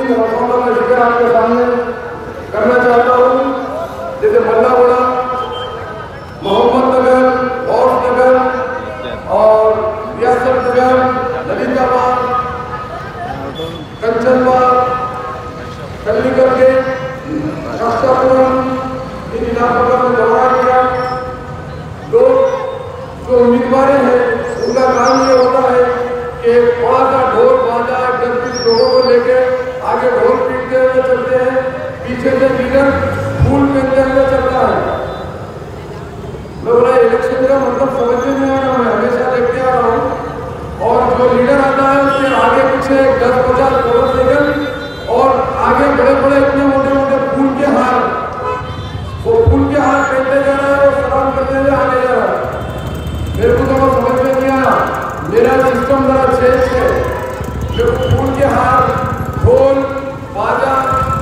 तीन रसों का जिक्र आपके सामने करना चाहता हूँ, जैसे मल्लागुड़ा, मोहम्मद नगर, औस नगर और रियासत नगर, ललिताबाद, कंचनबाग, कल्लीकर गेट, शास्त्रापुरम, इन इलाकों का मैं दौरा किया। लोग जो उम्मीदवार हैं उनका काम ये होता है कि बड़ा सा ढोल बाजा 10-20 लोगों को लेके आगे ढोल पीटते हुए चलते हैं, पीछे से लीडर फूल पहनते हुए चलता है। मैं बोला इलेक्शन का मतलब समझ में नहीं आ रहा, मैं हमेशा देखते आ रहा हूँ। और जो लीडर आता है उसके आगे पीछे 10-50 मोटरसाइकिल और आगे बड़े बड़े इतने मोटे मोटे फूल के हार, वो फूल के हार पहनते जा रहा है और सलाम करते हुए आगे जा रहा है। मेरे को तो समझ में नहीं आया, मेरा सिस्टम बड़ा चेंज है। मेरे को फूल के हार, ढोल बाजा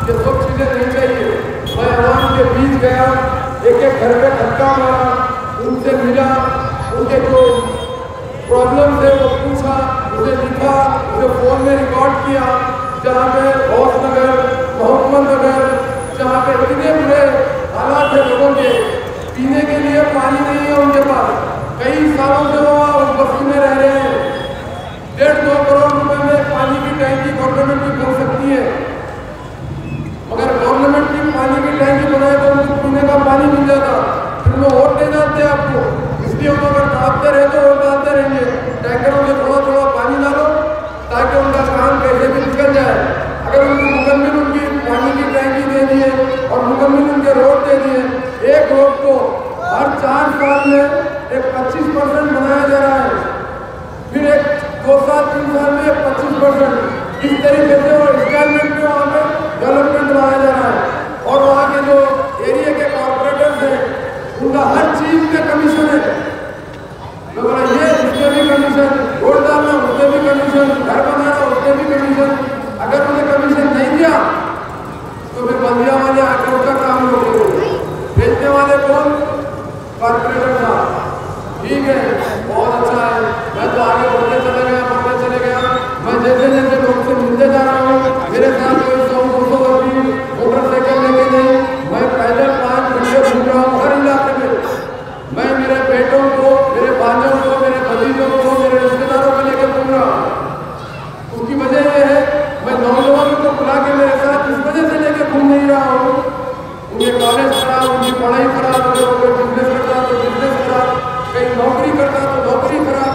ये सब चीजें नहीं चाहिए। मैं आवाम के बीच गया, एक एक घर पे धक्का मारा, उनसे मिला, उनके जो प्रॉब्लम थे वो पूछा, उसे लिखा, उसे फोन में रिकॉर्ड किया। जहाँ पे औस नगर, मोहम्मद नगर, जहाँ पे इतने बुरे हालात है लोगों के, पीने के लिए पानी नहीं है उनके पास, कई सालों से वो उस बस्ती में रह रहे हैं। 1.5-2 करोड़ रुपए में पानी की टैंकी गवर्नमेंट की बन सकती है, मगर गवर्नमेंट की पानी की टैंकी बनाए तो उनको पीने का पानी मिल जाता। फिर वो वोट दे जाते हैं आपको, इसलिए वो अगर तड़पते रहे तो वोट डालते रहेंगे। टैंकरों में थोड़ा थोड़ा पानी डालो ताकि उनका काम कैसे भी निकल जाए। अगर उनको मुकम्मल उनकी पानी की टैंकी दे दिए और मुकम्मल उनके रोड दे दिए, एक रोड को हर 4 साल में एक 25% बनाया जा रहा है, फिर एक 2 साल 3 साल में 25%, इस तरीके से वो इंस्टॉलमेंट में वहाँ पे डेवलपमेंट बनाया जा रहा है। और वहाँ के जो एरिया के कॉर्पोरेटर्स हैं उनका हर चीज में कमीशन है। मैं बोला ये उसके भी कमीशन, वोट डालना उसके भी कमीशन, घर बनाना उसके भी कमीशन। अगर उन्हें कमीशन नहीं दिया तो फिर बंदिया वाले आकर उसका काम रोकेंगे। बेचने वाले कौन? कॉर्पोरेटर साहब। ठीक है, बहुत अच्छा है। मैं तो आगे बढ़ते चले गया। मैं जैसे जैसे लोग से मिलते जा रहा हूँ, मेरे साथ कोई 100-200 अपनी मोटरसाइकिल लेके नहीं, मैं पैदल 5 घंटे घूम रहा हूँ हर इलाके में। मैं मेरे बेटों को, मेरे भाइयों को, मेरे भतीजों को, मेरे रिश्तेदारों को लेकर घूम रहा हूँ। उसकी वजह यह है मैं नौजवानों को बुला के मेरे साथ इस वजह से लेकर घूम नहीं रहा हूँ। उनके कॉलेज खराब, उनकी पढ़ाई खराब, कोई बिजनेस करता तो बिजनेस खराब, कहीं नौकरी करता तो नौकरी खराब।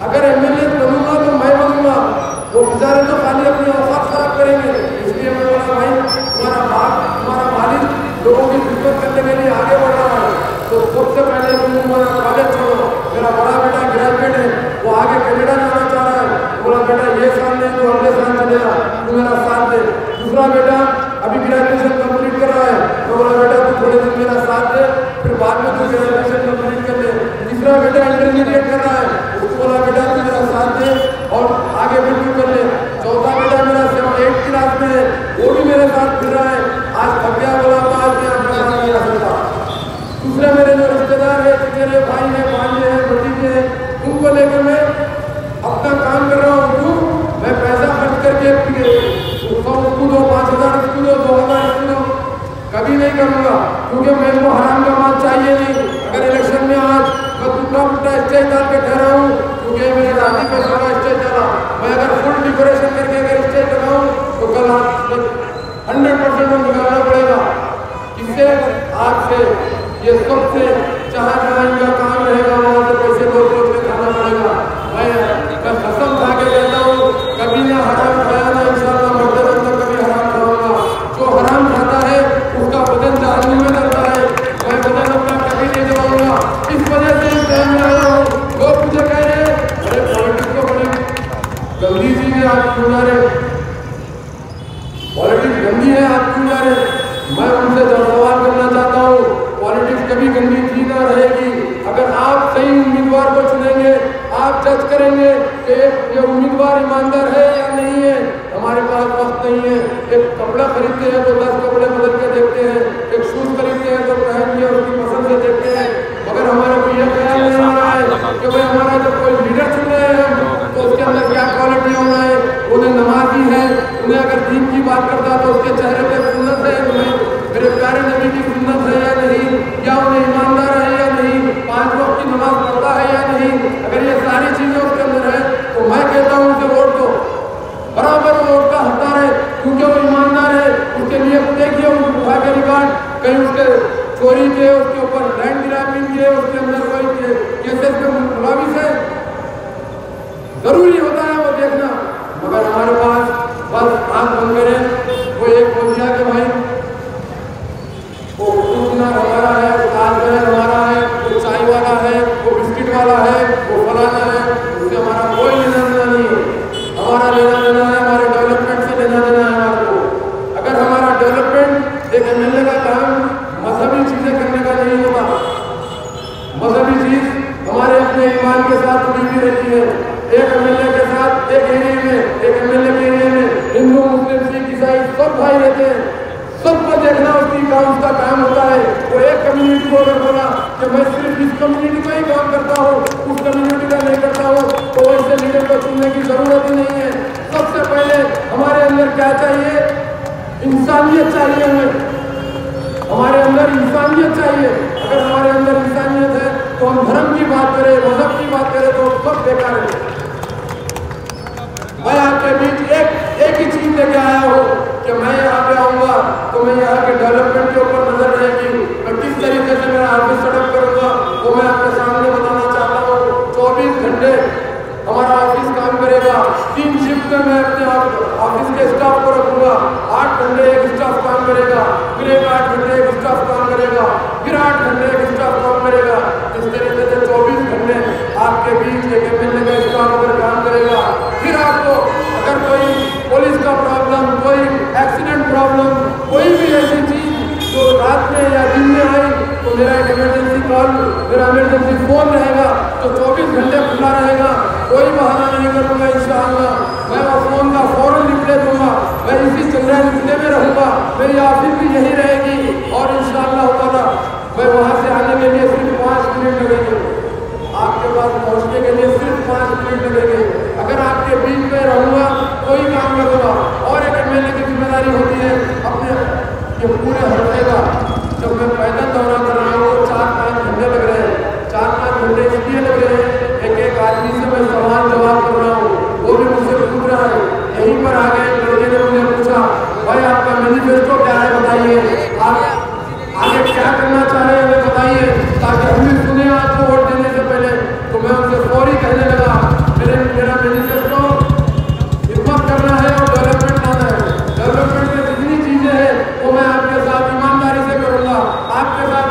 अगर एमएलए बनूंगा तो मैं बनूंगा, वो बेचारे तो खाली अपनी औकात खराब करेंगे। इसलिए मैं बोला भाई तुम्हारा मालिक लोगों की खिदमत करने के लिए आगे बढ़ रहा है, तो सबसे पहले तुम्हारा कॉलेज छोड़ो। मेरा बड़ा बेटा ग्रेजुएट है, वो आगे कनाडा जाना चाह रहा है। बोला बेटा ये साल नहीं तो अगले साल चलेगा, तू मेरा साथ दे। दूसरा बेटा अभी ग्रेजुएशन कंप्लीट कर रहा है, तो बोला बेटा तू थोड़े दिन मेरा साथ दे, फिर बाद में तू ग्रेजुएशन कंप्लीट कर ले। तीसरा बेटा इंटरमीडिएट कर रहा है, उसको बोला बेटा तू मेरा साथ दे और आगे भी तू कर ले। चौथा बेटा मेरा 7th क्लास में है, वो भी मेरे साथ फिर रहा है। आज थक गया, बोला आज मैं आपका साथ नहीं कर सकता। दूसरे मेरे जो रिश्तेदार है, मेरे भाई है, भांजे हैं, भतीजे हैं, उनको लेकर मैं अपना काम कर रहा हूँ। मैं पैसा खर्च करके उसको दो 5,000 इसको दो 2,000 इसको दो, कभी नहीं करूँगा, क्योंकि मेरे को हराम का माल चाहिए नहीं। अगर इलेक्शन में आज मैं टूटा स्टेज डाल के ठहरा हूँ, क्योंकि मेरे दादी पे सारा स्टेज चला, मैं अगर फुल डिकोरेशन करके अगर स्टेज लगाऊँ तो कल 100% में निकालना पड़ेगा। इससे आज से ये सबसे जहाँ इनका काम रहेगा वहाँ से पैसे लोग के खाना पड़ेगा। मैं कसम खा के कहता हूँ, कभी ना हराम खाया ना इंशाअल्लाह मरते दम तक कभी हराम खाऊंगा। जो हराम खाता है उसका बदन जहन्नुम में जाता है, मैं बदन अपना कभी नहीं जलाऊंगा। इस वजह से इस टाइम में आया हूँ। लोग मुझे कह रहे हैं अरे पॉलिटिक्स को बड़ी गंदी चीज है, आप क्यों जा रहे? पॉलिटिक्स गंदी है, आप क्यों जा रहे? मैं उनसे सवाल करना चाहता हूँ, पॉलिटिक्स कभी गंदी चीज ना रहेगी अगर आप सही उम्मीदवार को चुनेंगे। आप जज करेंगे कि ये उम्मीदवार ईमानदार है या नहीं है। हमारे पास वक्त नहीं है, एक कपड़ा खरीदते हैं तो 10 कपड़े बदल के देखते हैं, एक शूज खरीदते हैं तो पहन के उसकी पसंद से देखते हैं। मगर हमारे को यह ख्याल नहीं आ रहा है कि भाई हमारा जब कोई लीडर चुन रहे हैं तो उसके अंदर क्या क्वालिटी होना है। उन्हें नमाजी है, सुने अगर दीन की बात करता तो उसके चेहरे पे सुन्नत है या नहीं, मेरे प्यारे नबी की सुन्नत है या नहीं, या उन्हें ईमानदार है या नहीं, 5 वक्त की नमाज पढ़ता है या नहीं, अगर ये सारी चीजें उसके अंदर है तो मैं कहता हूँ उसे वोट दो, बराबर वोट का हकदार है, क्योंकि वो ईमानदार है। उसके लिए देखिए उठा के रिकॉर्ड, कहीं उसके चोरी के, उसके ऊपर लैंड ग्रैबिंग के, उसके अंदर कोई केसेस में मुलविस है, जरूरी होता है वो देखना। मगर हमारे पास बस आंख बंद करें, वो एक बोल दिया कि भाई वो दूसरा हमारा है, वो ताजमहल हमारा है, वो चाय वाला है, वो बिस्किट वाला है, वो फलाना है, उससे हमारा कोई लेना देना नहीं है। हमारा लेना देना है हमारे डेवलपमेंट से लेना देना है हमारे को। अगर हमारा डेवलपमेंट एक एमएलए का काम मजहबी चीजें करने का नहीं होता, मजहबी चीज हमारे अपने ईमान के साथ जुड़ी हुई रहती है। एक एमएलए के साथ एक एरिया में, एक एमएलए के एरिया में हिंदू मुस्लिम सिख ईसाई सब भाई रहते हैं, सबको देखना उसका काम होता है। वो एक कम्युनिटी को अगर बोला कि मैं सिर्फ इस कम्युनिटी को ही काम करता हूँ, उस कम्युनिटी का नहीं करता हूँ, तो ऐसे लीडर को चुनने की जरूरत ही नहीं है। सबसे पहले हमारे अंदर क्या चाहिए? इंसानियत चाहिए। हमें हमारे अंदर इंसानियत चाहिए। अगर हमारे अंदर इंसानियत है तो हम धर्म की बात करें, मजहब की बात करें तो सब बेकार है। मैं आपके बीच एक ही चीज लेके आया हूँ कि मैं यहाँ पे आऊँगा तो मैं यहाँ के डेवलपमेंट के ऊपर नजर रहेगी, मैं किस तरीके से मेरा ऑफिस सेटअप करूँगा वो मैं आपके सामने बताना चाहता हूँ। 24 घंटे हमारा ऑफिस काम करेगा, 3 शिफ्ट में मैं अपने ऑफिस के स्टाफ को रखूंगा। 8 घंटे एक स्टाफ काम करेगा, फिर 8 घंटे एक स्टाफ काम करेगा, फिर 8 घंटे एक स्टाफ काम करेगा। इस तरीके से 24 घंटे आपके बीच एक एमएलए का स्टाफ अगर काम करेगा। फिर आपको अगर कोई पुलिस का प्रॉब्लम, कोई एक्सीडेंट प्रॉब्लम, कोई भी ऐसी चीज जो रात में या दिन में आई तो मेरा एक इमरजेंसी कॉल, मेरा इमरजेंसी फोन रहेगा तो 24 घंटे खुला रहेगा। कोई बहाना नहीं करूँगा इंशाअल्लाह, मैं वो फोन का फौरन रिप्लाई दूंगा। मैं इसी चंद्रा लिखने में रहूँगा, मेरी ऑफिस भी यही रहेगी और इंशाअल्लाह ताला मैं वहाँ से आने के लिए सिर्फ 5 मिनट लगेंगे, आपके पास पहुँचने के लिए सिर्फ 5 मिनट लगेंगे। अगर आपके बीच में रहूँगा कोई काम करूँगा। और एक एमएलए की जिम्मेदारी होती है अपने ये पूरे हफ्ते का, जब मैं पैदल दौरा कर रहा हूँ तो 4-5 घंटे लग रहे हैं। 4-5 घंटे इसलिए लग रहे हैं, एक आदमी से मैं सवाल जवाब कर रहा हूँ, वो भी मुझसे पूछ रहा है। यहीं पर आ गए लड़के ने मुझे पूछा, भाई आपका मैनिफेस्टो क्या है बताइए, आप आगे क्या करना चाह रहे हैं हमें बताइए, ताकि हम भी सुने आपको वोट देने से पहले। तो मैं उनसे फौरी कहने लगा, मेरा मैनिफेस्टो हिम्मत करना है और डेवलपमेंट लाना है। डेवलपमेंट में जितनी चीजें हैं वो मैं आपके साथ ईमानदारी से करूँगा, आपके साथ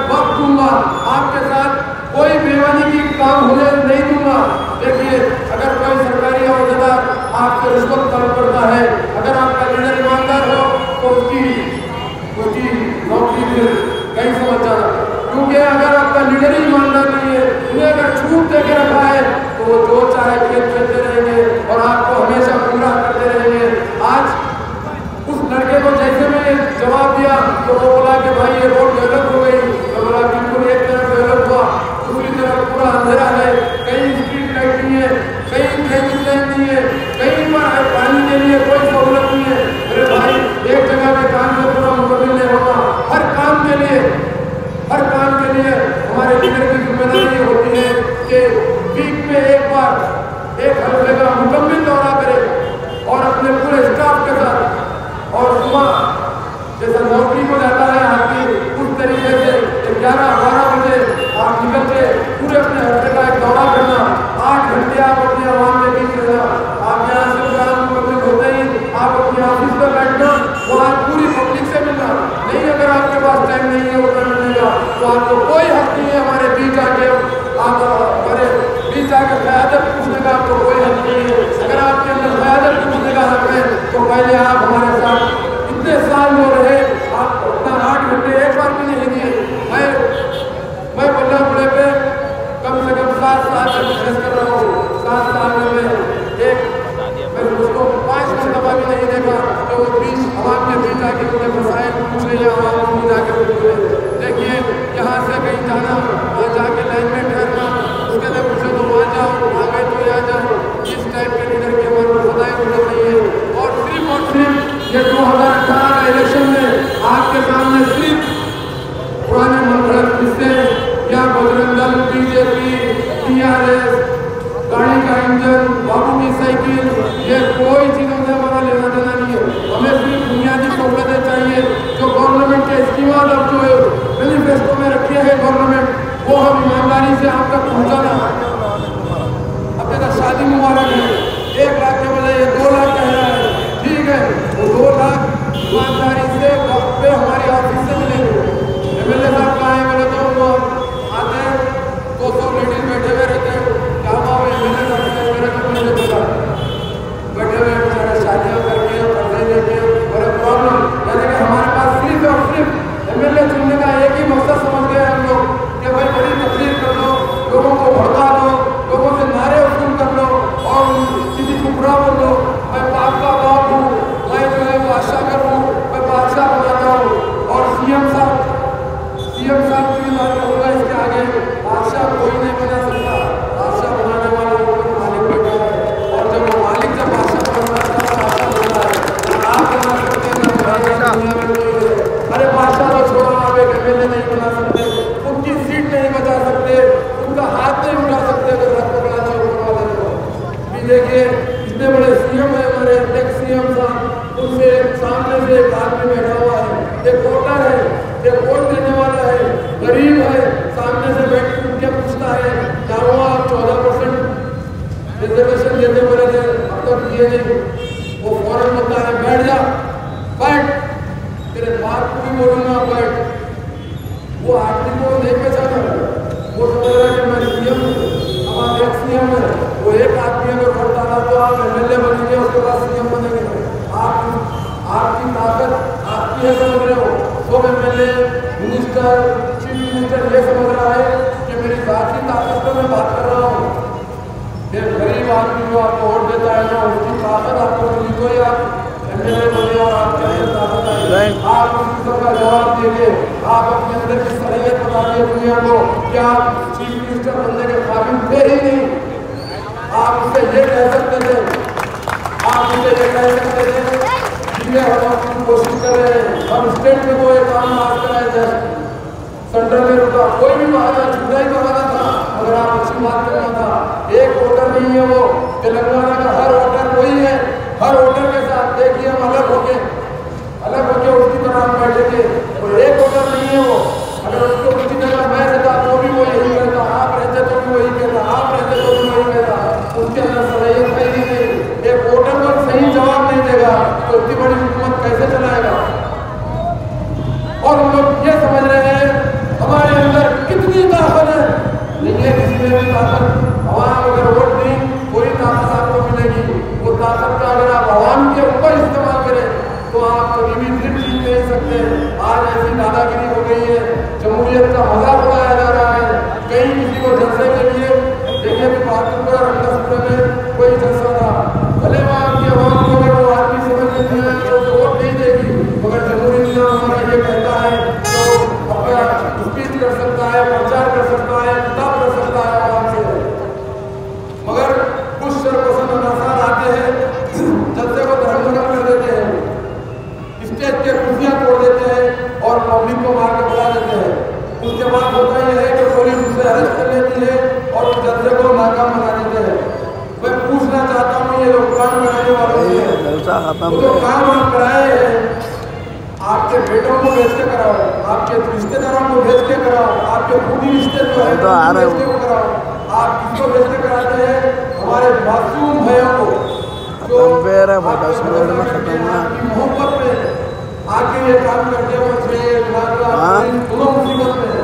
शादियाँ करके और कर्जे लेके और प्रॉब्लम, यानी कि हमारे पास सिर्फ और सिर्फ एमएलए चुनने का एक ही मकसद समझ गए हम लोग कि भाई बड़ी तकलीफ कर लो, लोगों को भड़का दो, लोगों से नारे वसूल कर लो और किसी को बुरा बोल दो। मैं बाप का बाप हूँ, मैं जो है बादशाह करूँ, मैं बादशाह बनाता हूँ। और सीएम साहब की भी बात होगा, इसके आगे बादशाह कोई नहीं बना सकता, बादशाह बनाने वाला वो मालिक बैठा है। और जब वो मालिक जब बादशाह बनना है, बादशाह बनना है, आप बना सकते हैं दुनिया में कोई है। अरे बादशाह तो छोड़ो, आप एक एमएलए नहीं बना सकते, उनकी सीट नहीं बचा सकते, उनका हाथ नहीं उठा सकते अगर रख पकड़ा तो। देखिए इतने बड़े सीएम है हमारे एक्स सीएम साहब, उनसे सामने से एक आदमी बैठा हुआ है, एक वोटर है, एक वोट देने वाला है, गरीब है, सामने से बैठ के पूछता है क्या हुआ, 14% रिजर्वेशन देते बोले थे, अब तक दिए नहीं। वो फौरन बोलता है बैठ जा, बैठ, तेरे बाप को भी बोलूंगा बैठ। वो आदमी को नहीं पहचाना, वो समझ रहा है कि मैं सीएम हूँ, हमारे एक्स सीएम है। वो एक आदमी अगर वोट डाला तो आप एमएलए बनेंगे, उसके बाद सीएम बनेंगे। आपकी ताकत आपकी है, समझ रहे हो। सब एमएलए, मिनिस्टर, चीफ मिनिस्टर ये समझ रहा है कि मेरी जाती ताकत पे मैं बात कर रहा हूँ। ये गरीब आदमी जो आपको वोट देता है ना, उसकी ताकत आपको मिली तो ही आप एमएलए बने और आपके अंदर ताकत आई। आप उस सबका जवाब देंगे, आप अपने अंदर की सलाहियत बता दिए दुनिया को कि आप चीफ मिनिस्टर बनने के काबिल थे ही नहीं। आप उससे ये कह सकते थे, आप उससे ये कह सकते थे कि हम अपनी कोशिश कर रहे हैं, हम स्टेट में कोई काम पास कराए जाए, सेंटर में रुका, कोई भी बहाना झूठा ही बहाना था, अगर आप अच्छी बात करना था। एक वोटर नहीं है वो, तेलंगाना का हर वोटर वही है, हर वोटर के साथ देखिए हम अलग होके उसकी तरह हम बैठेंगे। और एक वोटर नहीं है वो, अगर उसको उसकी जगह मैं रहता तो भी वो यही कहता, आप रहते तो भी वही कहता, आप रहते तो भी वही कहता, उसके अंदर सलाहियत है ही नहीं। एक वोटर को सही जवाब नहीं देगा तो इतनी बड़ी हुकूमत कैसे चलाएगा। और हम लोग ये समझ रहे हैं हमारे अंदर कितनी ताकत है, नहीं है किसी में भी ताकत। आवाम अगर वोट दी कोई ताकत आपको मिलेगी, वो ताकत का अगर आप आवाम के ऊपर इस्तेमाल करें तो आप कभी भी फिर जीत नहीं सकते। आज ऐसी दादागिरी हो गई है, जमहूरियत का मजाक उड़ाया जा रहा है। कहीं किसी को जलसे के लिए देखिए कि बहादुरपुर और अंडरपुर में कोई जलसा था, भले वहाँ की आवाम को अगर वो आदमी समझ लेती है तो वोट नहीं देगी, मगर जमहूरी निजाम हमारा ये कहता है तो अपना स्पीच कर सकता है, प्रचार कर सकता है, किताब कर सकता है आवाम से। मगर कुछ शरपसंद अनासार आते हैं, जलसे को धर्मगत कर देते हैं, स्टेज के कुर्सियां तोड़ देते हैं और पब्लिक को मार के बुला देते हैं। उसके बाद होता यह है कि पुलिस उसे अरेस्ट कर लेती है और उस जलसे को नाकाम बना देते हैं। मैं पूछना चाहता हूँ ये लोग प्लान बनाने वालों से, वो जो काम आप कराए हैं, आपके बेटों को भेज के कराओ, आपके रिश्तेदारों को भेज के कराओ, आपके पूरी रिश्ते जो है भेज के कराओ। आप किसको भेज के कराते हैं? हमारे मासूम भाइयों को जो मोहब्बत में आके ये काम करते हो, दोनों मुसीबत में।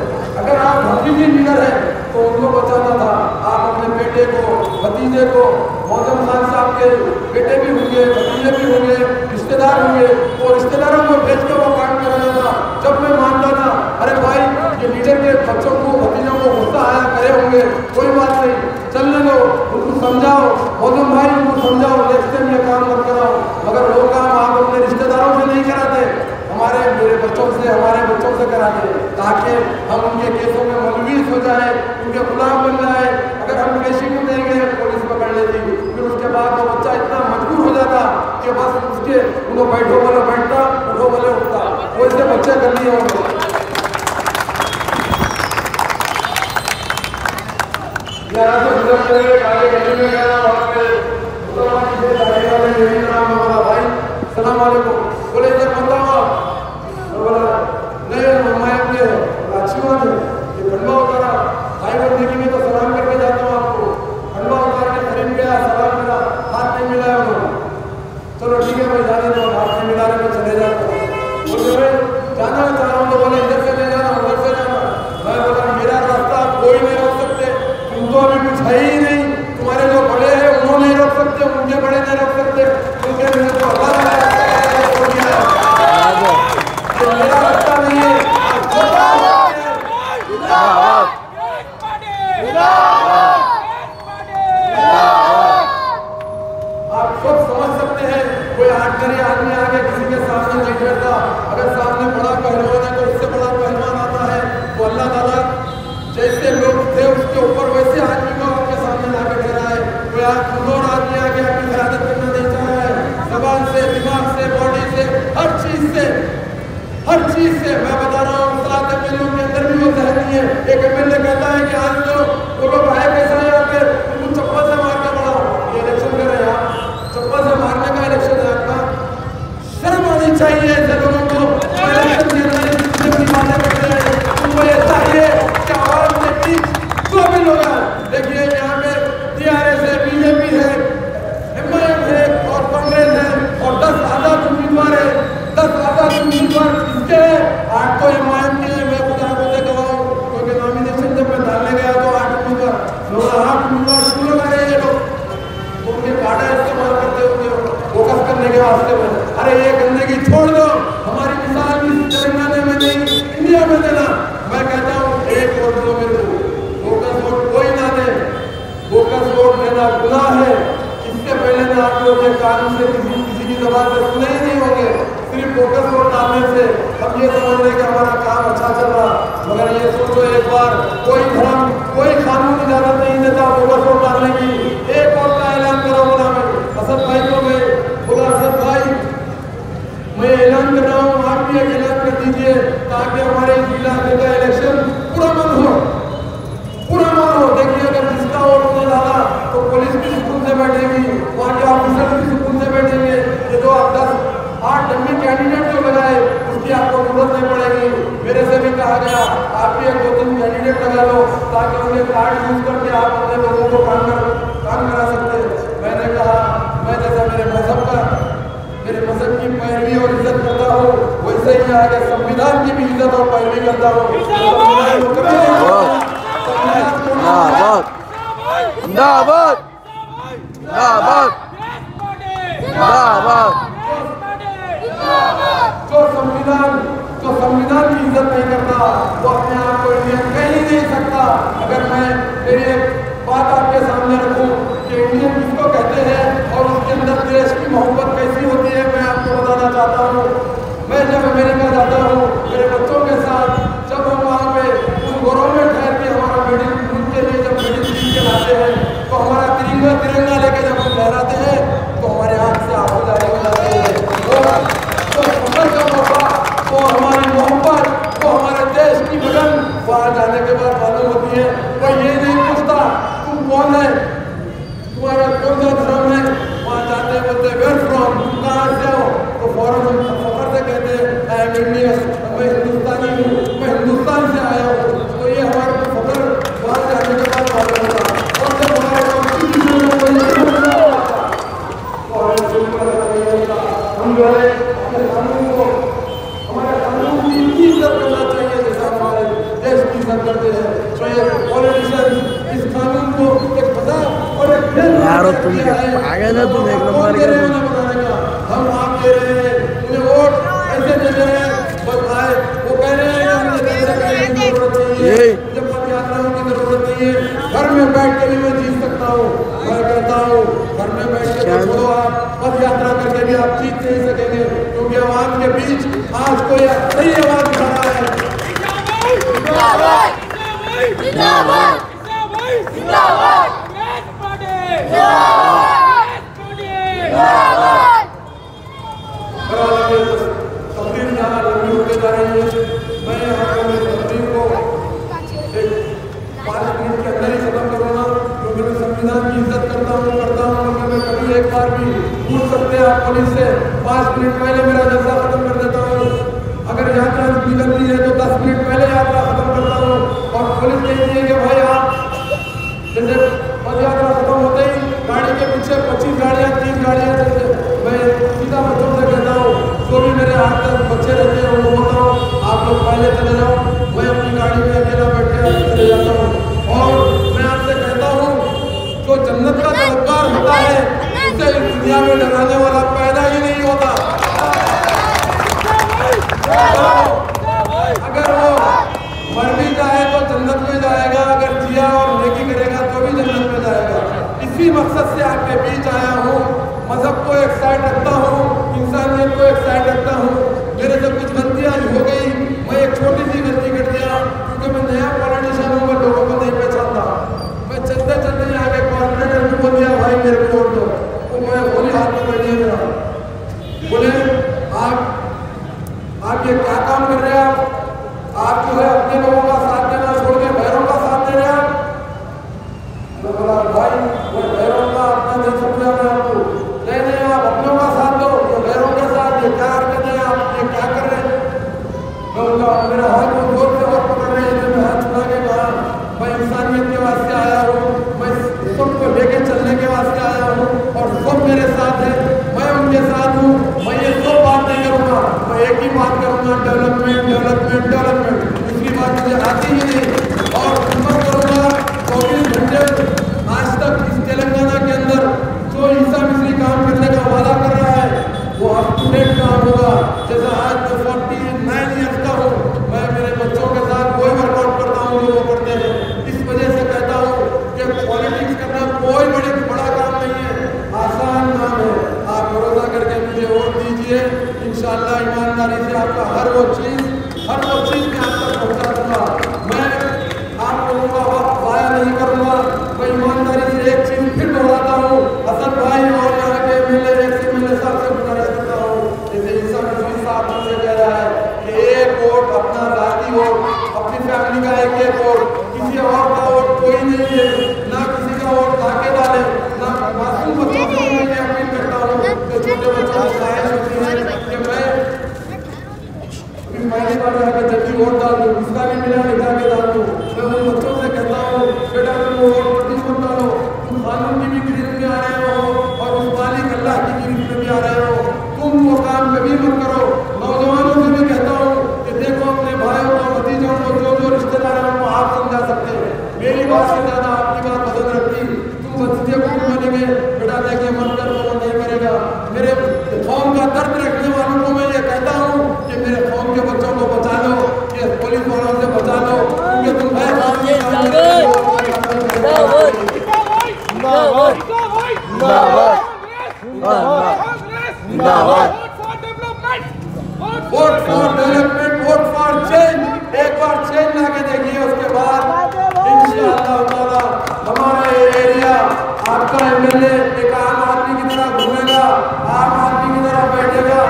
अगर आप भतीजी लीडर हैं तो उनको बचाना था, आप अपने बेटे को, भतीजे को, मौजम खान साहब के बेटे भी होंगे, भतीजे भी होंगे, रिश्तेदार होंगे, तो रिश्तेदारों को भेज के वो काम कराना था। जब मैं मानता था अरे भाई ये लीडर के बच्चों को, भतीजों को गुस्सा आया करे होंगे, कोई बात नहीं, चलने दो, उनको समझाओ, मौजम भाई उनको समझाओ, नेक्स्ट टाइम ये काम मत कराओ। मगर वो काम आप अपने रिश्तेदारों से नहीं कराते, मेरे बच्चों से, हमारे बच्चों से कराते, ताकि हम उनके केसों में मुलविस हो जाए, उनके गुलाम बन जाए। अगर हम पेशी को नहीं गए पुलिस पकड़ लेती, फिर उसके बाद वो बच्चा इतना मजबूर हो जाता कि बस उसके उनको बैठो बोले बैठता, उठो बोले उठता, वैसे बच्चे कर लिए होंगे। सलाम वालेकुम, बोले इधर बताओ आप, नहीं मैं अपने अच्छी बात है, ये खंडवा उतारा, भाई बहन देखेंगे तो सलाम करके जाता हूँ आपको। खंडवा उतार के खरीद गया, सलाम करा, हाथ नहीं मिलाया उन्होंने, चलो ठीक है भाई जाने दो, हाथ नहीं मिला रहे मैं चले जाता हूँ। बोले भाई जाना चाह रहा हूँ तो बोले इधर से नहीं जाना, उधर से जाना। मैं बोला मेरा रास्ता कोई नहीं रोक सकते, तुम तो अभी कुछ है ही नहीं, तुम्हारे जो बड़े हैं उन्होंने नहीं रोक सकते, उनके बड़े नहीं रोक सकते, उनके मेरे को समझ सकते हैं। कोई 8 घरे आदमी आगे किसी के सामने नहीं बैठता। अगर सामने बड़ा पहलवान है तो उससे बड़ा पहलवान आता है तो अल्लाह ताला जैसे लोग थे उसके ऊपर वैसे आदमी को आपके सामने लाके ठहरा है। कोई आप कमजोर आदमी आगे आपकी क़यादत करना नहीं चाह रहा है। ज़बान से, दिमाग से, बॉडी से, हर चीज से मैं बता रहा हूँ। 7 एमएलए के अंदर भी वो सहनी है। एक एमएलए कहता है कि आज जो वो लोग आए कैसा है यहाँ पे, उनको चप्पल से मार के बढ़ाओ। ये इलेक्शन कर रहे हैं आप, चप्पल से मारने का इलेक्शन है आपका। शर्म आनी चाहिए ऐसे लोगों को। उनको ये चाहिए कि आवाज के बीच जो भी लोग हैं, देखिए यहाँ पे टीआरएस है, बीजेपी है, एमआईएम है और कांग्रेस है और 10 आजाद उम्मीदवार है। 10 आजाद उम्मीदवार किसके हैं? 8 तो एमआईएम के हैं। मैं खुदा को दे गवाह हूँ क्योंकि नॉमिनेशन जब मैं डालने गया तो 8 उम्मीदवार शुरू लगा रहे हैं लोग। तो उनके काटा इस्तेमाल करते होंगे फोकस करने के वास्ते में। अरे ये गंदगी छोड़ दो। हमारी मिसाल भी तेलंगाना में नहीं, इंडिया में देना। मैं कहता हूँ एक वोट दो मेरे को, फोकस वोट कोई ना दे। फोकस वोट देना गुनाह है। इससे पहले ना आप लोग ये कानून से किसी की जबान से सुने ही नहीं होंगे। सिर्फ फोकस वोट डालने से हम ये समझ रहे कि हमारा काम अच्छा चल रहा। मगर ये सोचो एक बार, कोई धर्म कोई कानून इजाजत नहीं देता फोकस वोट डालने की। एक वोट का ऐलान करो बोला मैं असद भाई को, मैं बोला असद भाई मैं ऐलान कर रहा हूँ, आप भी एक ऐलान कर दीजिए ताकि हमारे इलाके का इलेक्शन पुरअमन हो। देखिए अगर जिसका वोट नहीं डाला तो पुलिस भी सुकून से बैठेगी, वहाँ के ऑफिसर भी सुकून से बैठेंगे। ये जो आप 10-8 डमी कैंडिडेट जो लगाए उसकी आपको जरूरत नहीं पड़ेगी। मेरे से भी कहा गया आप भी 1-2-3 कैंडिडेट लगा लो ताकि उनके कार्ड यूज करके आप अपने लोगों को काम करा सकते हैं। मैंने कहा मैं जैसा मेरे मजहब की पैरवी और इज्जत करता हूँ वैसे ही आगे संविधान की भी इज्जत और पैरवी करता हूँ। जो संविधान की इज्जत नहीं करता वो अपने आप को इंडियन कह ही नहीं सकता। अगर मैं मेरी एक बात आपके सामने रखूं कि इंडियन किसको कहते हैं और उसके अंदर देश की मोहब्बत कैसी होती है, मैं आपको बताना चाहता हूँ। मैं जब अमेरिका जाता हूँ मेरे बच्चों के साथ, जब हम वहाँ पे उस गौरव में ठहर के हमारा मेडल उनके लिए जब मेडल जीत के लाते हैं तो हमारा तिरंगा लेके जब हम लहराते हैं तो हमारे हाथ से आंसू जारी हो जाते हैं। तो सफर का मौका, वो हमारी मोहब्बत, वो हमारे देश की लगन वहाँ जाने के बाद मालूम होती है। वो ये नहीं पूछता तुम कौन है, तुम्हारा कौन सा धर्म है। वहाँ जाते हैं बोलते वेयर फ्रॉम, तुम कहाँ से हो, तो फौरन हम फखर से कहते हैं आई एम इंडियन, मैं हिंदुस्तानी हूँ, मैं हिंदुस्तान से आया हूँ। तो ये हमारे फखर वहाँ जाने के बाद मालूम होता। और जब हमारे कॉन्स्टिट्यूशन में कोई हम जो है अपने कानून को, हमारे कानून की इतनी इज्जत करना चाहिए जैसा हमारे देश की इज्जत करते हैं। तो ये पॉलिटिशियन इस कानून को एक मजाक और एक तुम आगे ना तुम एक नंबर के बनाने का हम आप दे रहे हैं, उन्हें वोट ऐसे दे रहे हैं बस आए। वो कह रहे हैं मुझे पैसा करने की जरूरत नहीं है, मुझे पद यात्राओं की जरूरत नहीं है, घर में बैठ के भी मैं जीत सकता हूँ। मैं कहता हूँ घर में बैठ के छोड़ो, आप पद यात्रा करके भी आप जीत नहीं सकेंगे क्योंकि आवाम के बीच आज कोई सही आवाज खड़ा है। तकरीर यहाँ लंबी होते जा रही है। मैं यहाँ पर तकरीर को 5 मिनट के अंदर ही खत्म करूँगा क्योंकि मैं संविधान की इज्जत करता हूँ मगर मैं कभी एक बार भी पूछ सकते हैं आप पुलिस से 5 मिनट पहले मेरा जलसा खत्म कर देता हूँ। अगर यात्रा निकलती है तो 10 मिनट पहले यात्रा खत्म करता हूँ। और पुलिस कहती है कि भाई आप जैसे पद यात्रा खत्म होते ही गाड़ी के पीछे 25 गाड़ियाँ 30 गाड़ियाँ चलते, मैं सीधा बच्चों से कहता हूँ जो भी मेरे हाथ तक बच्चे रहते हैं उनको बोलता हूँ आप लोग पहले चले जाओ, मैं अपनी गाड़ी में अकेला बैठ के चले जाता हूँ। और मैं आपसे कहता हूँ जो जन्नत का तलबगार होता है उसे इस दुनिया में डराने वाला पैदा ही नहीं होता। अगर वो मर भी जाए तो जन्नत में जाएगा, अगर जिया और नेकी करेगा तो भी जन्नत में जाएगा। इसी मकसद से आपके बीच आया हूँ। मजहब को एक इंशाल्लाह ईमानदारी से आपका हर वो चीज़ मैं आप तक पहुँचा दूँगा। मैं आप लोगों का वक्त ज़ाया नहीं करूँगा। मैं ईमानदारी से एक चीज़ फिर दोहराता हूँ, असद भाई और यहाँ के MLA साहब से गुजारिश करता हूँ, जैसे ईसा नबी साहब से कह रहा है कि एक वोट अपना ज़ाती वोट, अपनी फैमिली का एक वोट, किसी और का वोट कोई नहीं है, ना किसी का वोट ताके डाले, ना मासूम बच्चों को मैं ये अपील करता हूँ कि छोटे बच्चों को ख्वाहिश होती है कि मैं पहली बार आके जल्दी वोट डाल दूँ, इसका भी मिला लिखा के डाल दूँ। मैं उन बच्चों से कहता हूँ बेटा तुम वोट प्रतिशत मत डालो, तुम कानून की भी गिरफ्त में आ रहे हो और उस मालिक अल्लाह की गिरफ्त में भी आ रहे हो, तुम वो काम कभी मत करो। नौजवानों से भी कहता हूँ कि देखो अपने भाइयों को, भतीजों को, जो रिश्तेदार हैं उनको आप समझा सकते हैं, मेरी बात से ज़्यादा आपकी बात मदद रखती। तुम भतीजे को बनेंगे बेटा देखिए मत कर, वो नहीं करेगा। मेरे कौम का दर्द रखने वालों को मैं ये कहता हूँ कि मेरे कौम के बच्चों को बचा लो, ये पुलिस वालों से बचा लो, क्योंकि तुम vote for development, vote for change. एक बार चेंज लाके देखिए, उसके बाद इंशाअल्लाह ताला हमारा ये एरिया, आपका MLA एक आम आदमी की तरह घूमेगा, आम आदमी की तरह बैठेगा।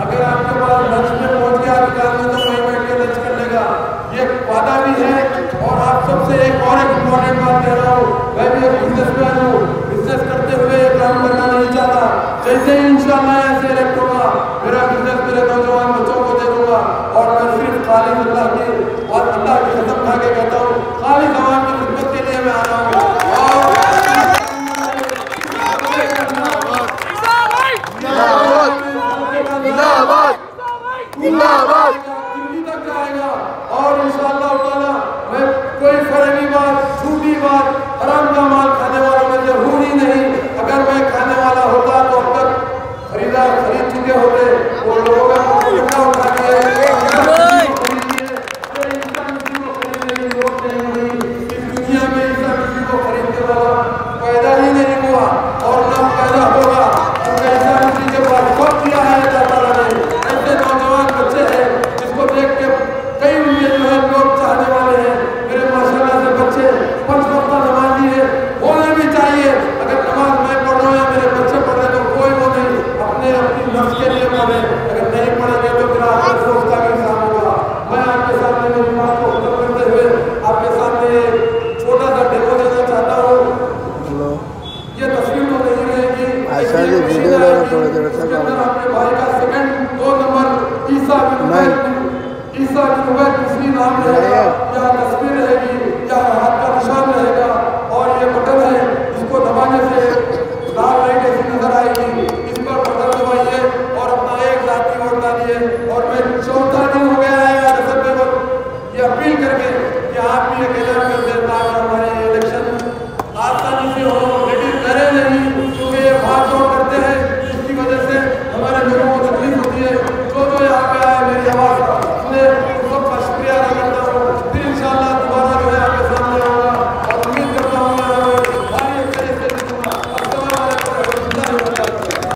अगर आपके पास लंच में पहुंच गया दुकान में तो वहीं बैठ के लंच कर लेगा, ये वादा भी है। और आप सबसे एक इम्पोर्टेंट बात कह रहा हूँ, मैं भी एक बिजनेसमैन हूँ, बिजनेस करते हुए ये काम करना नहीं चाहता। जैसे ही इंशाअल्लाह ऐसे इलेक्ट होगा, मेरा बिजनेस मेरे नौजवान बच्चों को दे दूंगा और मैं सिर्फ खालिद अल्लाह की और अल्लाह की कसम खा के कहता हूँ, खालिद अवाम की खिदमत के लिए मैं आ रहा हूँ। दिल्ली तक जाएगा और इंशाअल्लाह ताला मैं कोई फर्जी बात, झूठी बात, हराम का माल खाने वाला मैं जरूर ही नहीं। अगर मैं खाने वाला होता तो अब तक खरीदार खरीद चुके होते। वो लोगों का उठा उठा के दुनिया में ईसा मसीह को खरीदने वाला पैदा ही नहीं हुआ और न पैदा होगा, क्योंकि ईसा मसीह के पास वक्त दिया है अल्लाह ताला ने। ऐसे नौजवान बच्चे हैं जिसको देख के कई उनके जो है लोग चाहने वाले हैं। मेरे माशाल्लाह से बच्चे 5 वक्त नमाज़ी है, होने भी चाहिए। अगर नमाज मैं पढ़ रहा हूँ या मेरे बच्चे पढ़ रहे तो कोई वो नहीं, अपनी नफ्स के लिए पढ़े। अगर नहीं पढ़ेंगे तो फिर आपके सोच का भी इंसान होगा। मैं आपके सामने मेरी बात को खत्म करते हुए आपके सामने छोटा सा डेमो देना चाहता हूँ। ये तस्वीर तो नहीं रहेगी, अपने भाई का सेकंड 2 नंबर ईसा बिन उबैद तस्वीर नाम रहेगा, यहाँ तस्वीर रहेगी, यहाँ हाथ का निशान रहेगा और ये बटन है, इसको दबाने से लाल लाइट ऐसी नजर आएगी, इस पर बटन दबाइए और अपना एक जाति वोट डालिए। और मैं 14 दिन हो गया है असद में ये अपील करके कि आप भी अकेला कर दें ताकि हमारे इलेक्शन आसानी से हो, लेकिन डरे नहीं, क्योंकि ये भाग दौड़ करते हैं, इसकी वजह से हमारे लोगों को तकलीफ होती है। जो यहाँ पे आए मेरी आवाज़